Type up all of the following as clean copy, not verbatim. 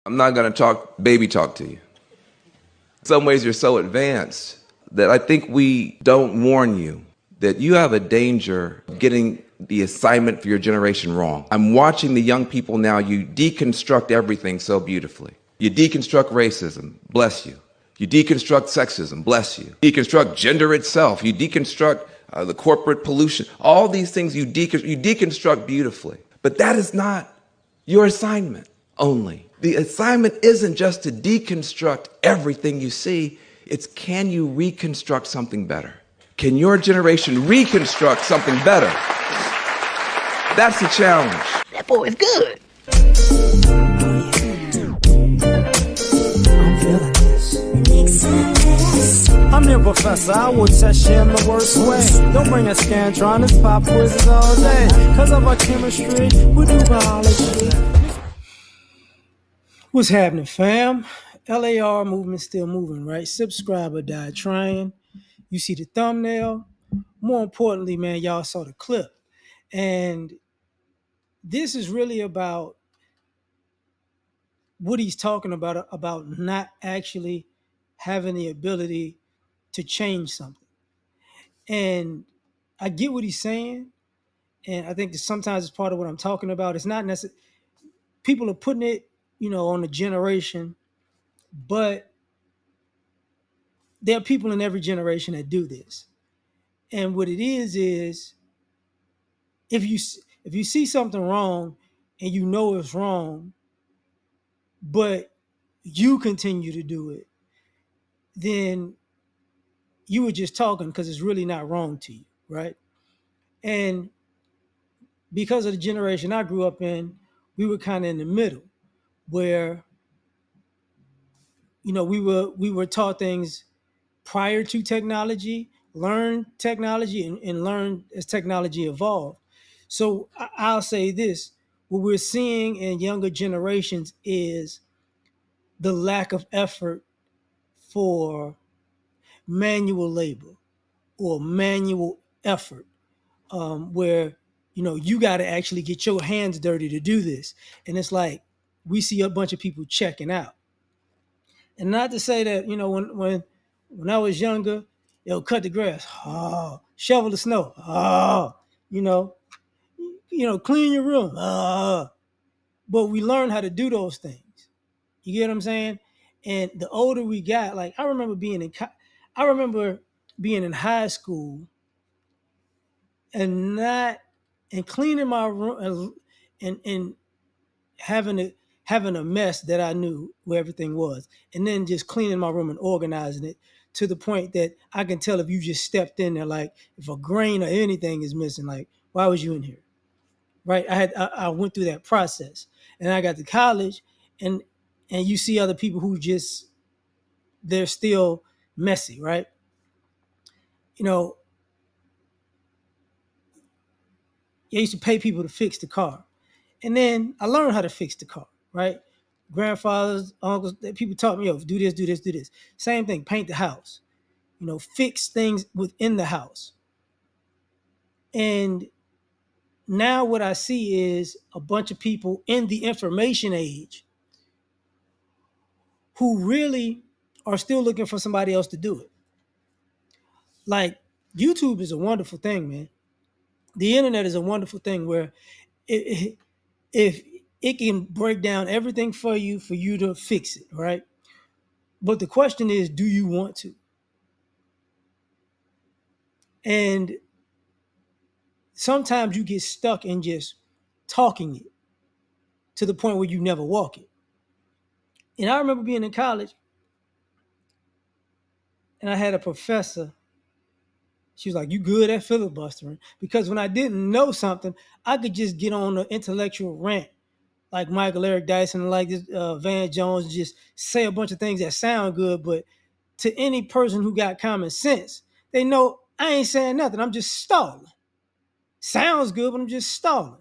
I'm not going to talk baby talk to you. In some ways, you're so advanced that I think we don't warn you that you have a danger of getting the assignment for your generation wrong. I'm watching the young people now. You deconstruct everything so beautifully. You deconstruct racism, bless you. You deconstruct sexism, bless you. Deconstruct gender itself. You deconstruct the corporate pollution. All these things you deconstruct beautifully. But that is not your assignment only. The assignment isn't just to deconstruct everything you see, it's can you reconstruct something better? Can your generation reconstruct something better? That's the challenge. That boy is good. I'm your professor, I will test you in the worst way. Don't bring a scantron, it's pop quizzes all day. Cause of our chemistry, we do biology. What's happening, fam? L.A.R. movement still moving, right? Subscribe or die trying. You see the thumbnail. More importantly, man, y'all saw the clip. And this is really about what he's talking about not actually having the ability to change something. And I get what he's saying. And I think that sometimes it's part of what I'm talking about. It's not necessarily, people are putting it, on a generation, but there are people in every generation that do this. And what it is if you see something wrong and you know it's wrong, but you continue to do it, then you were just talking because it's really not wrong to you, right? And because of the generation I grew up in, we were kind of in the middle where we were taught things prior to technology, learn technology, and learn as technology evolved. So I'll say this: what we're seeing in younger generations is the lack of effort for manual labor or manual effort, where you got to actually get your hands dirty to do this. And it's like we see a bunch of people checking out. And not to say that when I was younger, cut the grass, shovel the snow, you know, clean your room, but we learned how to do those things. You get what I'm saying? And the older we got, like I remember being in high school and not and cleaning my room and having a mess that I knew where everything was, and then just cleaning my room and organizing it to the point that I can tell if you just stepped in there, like if a grain or anything is missing, like why was you in here, right? I went through that process, and I got to college, and you see other people who just they're still messy, right? You know, I used to pay people to fix the car. And then I learned how to fix the car, right? Grandfathers, uncles, people taught me, do this, do this, do this. Same thing, paint the house, fix things within the house. And now what I see is a bunch of people in the information age who really are still looking for somebody else to do it. Like YouTube is a wonderful thing, man. The internet is a wonderful thing where if it can break down everything for you to fix it, right? But the question is, do you want to? And sometimes you get stuck in just talking it to the point where you never walk it. And I remember being in college and I had a professor. She was like, "You good at filibustering?" Because when I didn't know something, I could just get on an intellectual rant like Michael Eric Dyson, like this Van Jones, just say a bunch of things that sound good. But to any person who got common sense, they know I ain't saying nothing. I'm just stalling. Sounds good, but I'm just stalling.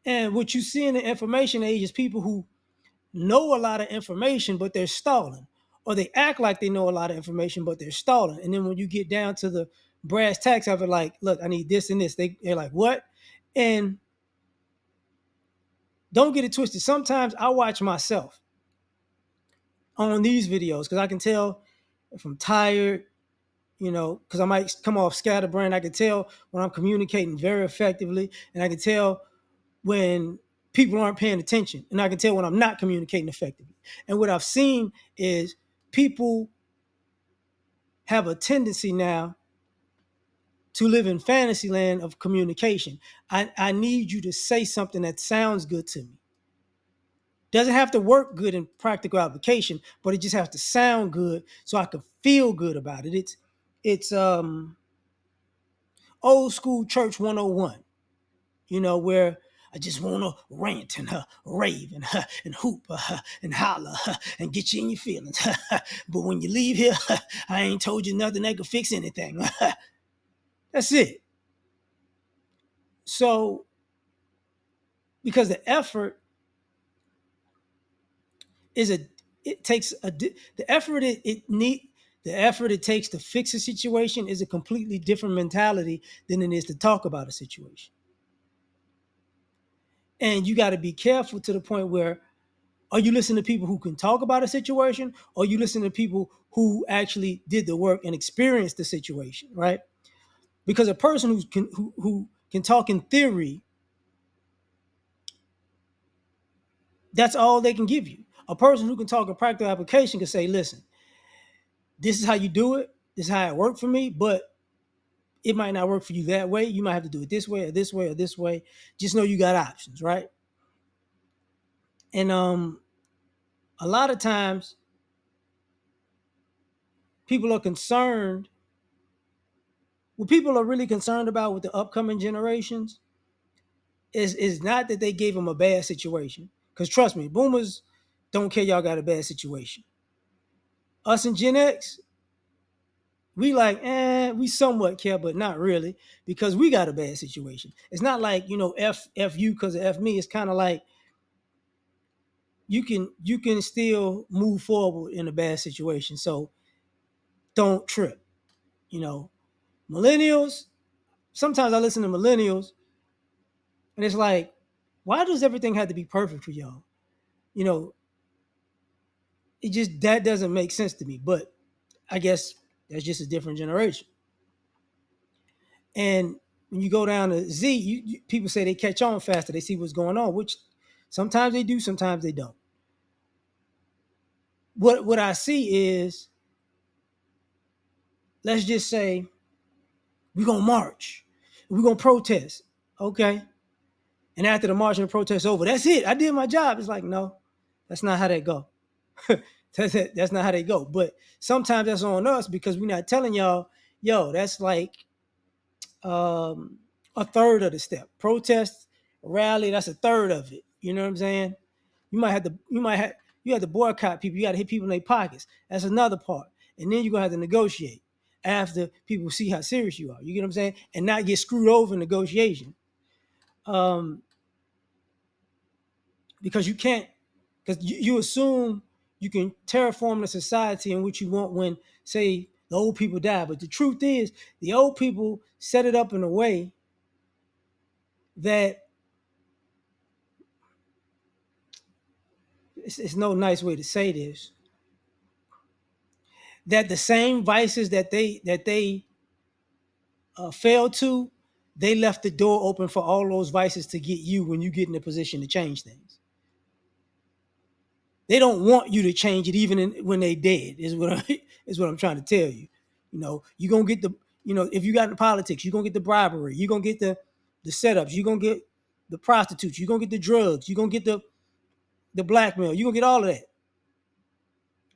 And what you see in the information age is people who know a lot of information, but they're stalling. Or they act like they know a lot of information, but they're stalling. And then when you get down to the brass tacks of it, like, look, I need this and this, they're like, what? And don't get it twisted. Sometimes I watch myself on these videos because I can tell if I'm tired, because I might come off scatterbrained. I can tell when I'm communicating very effectively, and I can tell when people aren't paying attention, and I can tell when I'm not communicating effectively. And what I've seen is people have a tendency now to live in fantasy land of communication. I need you to say something that sounds good to me. Doesn't have to work good in practical application, but it just has to sound good so I can feel good about it. It's old school church 101, where I just want to rant and rave and and hoop and holler and get you in your feelings. But when you leave here, I ain't told you nothing that could fix anything. That's it. So, because the effort is a, it takes a, the effort it need, the effort it takes to fix a situation is a completely different mentality than it is to talk about a situation. And you got to be careful to the point where, are you listening to people who can talk about a situation, or you listen to people who actually did the work and experienced the situation, right? Because a person who can talk in theory, that's all they can give you. A person who can talk in practical application can say, listen, this is how you do it. This is how it worked for me, but it might not work for you that way. You might have to do it this way or this way or this way. Just know you got options, right? And a lot of times people are concerned. What people are really concerned about with the upcoming generations is not that they gave them a bad situation. Because trust me, boomers don't care y'all got a bad situation. Us and Gen X, we like, we somewhat care, but not really, because we got a bad situation. It's not like, F you because of F me. It's kind of like you can still move forward in a bad situation. So don't trip. You know, millennials, sometimes I listen to millennials and it's like, why does everything have to be perfect for y'all? You know, it just that doesn't make sense to me. But I guess that's just a different generation. And when you go down to Z, people say they catch on faster. They see what's going on, which sometimes they do, sometimes they don't. What I see is, let's just say we're gonna march, we're gonna protest, okay? And after the march and the protest over, that's it. I did my job. It's like, no, that's not how that go. That's not how they go. But sometimes that's on us because we're not telling y'all, yo, that's like um, a third of the step. Protest, rally, that's a third of it. You know what I'm saying? You have to boycott people. You got to hit people in their pockets. That's another part. And then you're gonna have to negotiate after people see how serious you are. You get what I'm saying? And not get screwed over in negotiation. Um, because you can't, because you assume you can terraform the society in which you want when, say, the old people die. But the truth is, the old people set it up in a way that it's no nice way to say this, that the same vices that they failed to, they left the door open for all those vices to get you when you get in a position to change things. They don't want you to change it even when they dead. Is what I'm trying to tell you. You gonna get the if you got into politics, you're gonna get the bribery, you're gonna get the setups, you're gonna get the prostitutes, you're gonna get the drugs, you're gonna get the blackmail, you're gonna get all of that.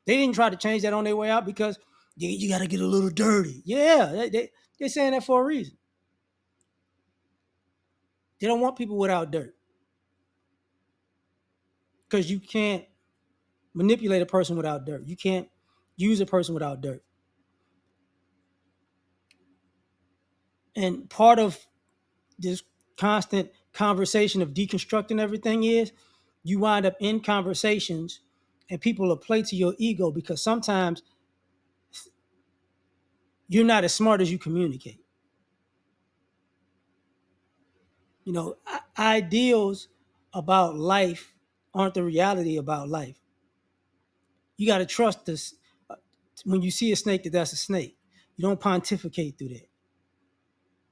They didn't try to change that on their way out because you got to get a little dirty. Yeah, they're saying that for a reason. They don't want people without dirt because you can't manipulate a person without dirt. You can't use a person without dirt. And part of this constant conversation of deconstructing everything is you wind up in conversations and people will play to your ego because sometimes you're not as smart as you communicate. Ideals about life aren't the reality about life. You got to trust this when you see a snake that that's a snake. You don't pontificate through that.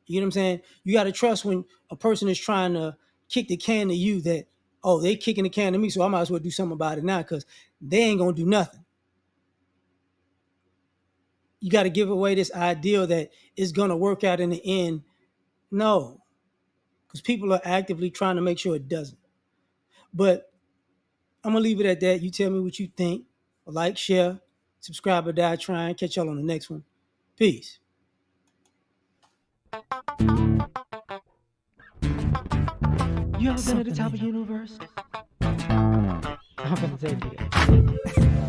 You know what I'm saying? You got to trust when a person is trying to kick the can to you that, oh, they kicking the can to me, so I might as well do something about it now because they ain't gonna do nothing. You got to give away this ideal that it's gonna work out in the end. No, because people are actively trying to make sure it doesn't. But I'm gonna leave it at that. You tell me what you think. Like, share, subscribe, or die trying. Catch y'all on the next one. Peace. You ever been at the top of the universe? I'm gonna tell you that.